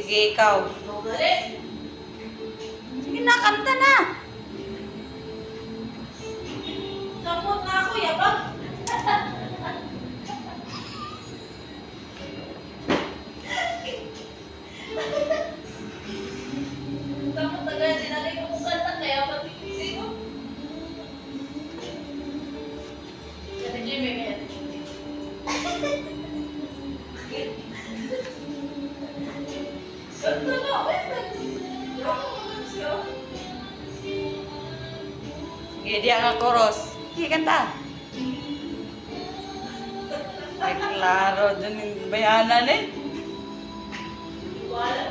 Sige, ikaw. Sige na, kanta na. Kapot na ako, yabang. Kapot na ganyan, sinanay ko kung kanta, kaya matipisi mo. Kata Jimmy, kaya. Kanta na, Sige, di ang koros. Sige, kanta. Ay, klaro. Dyan yung bayanan eh. wala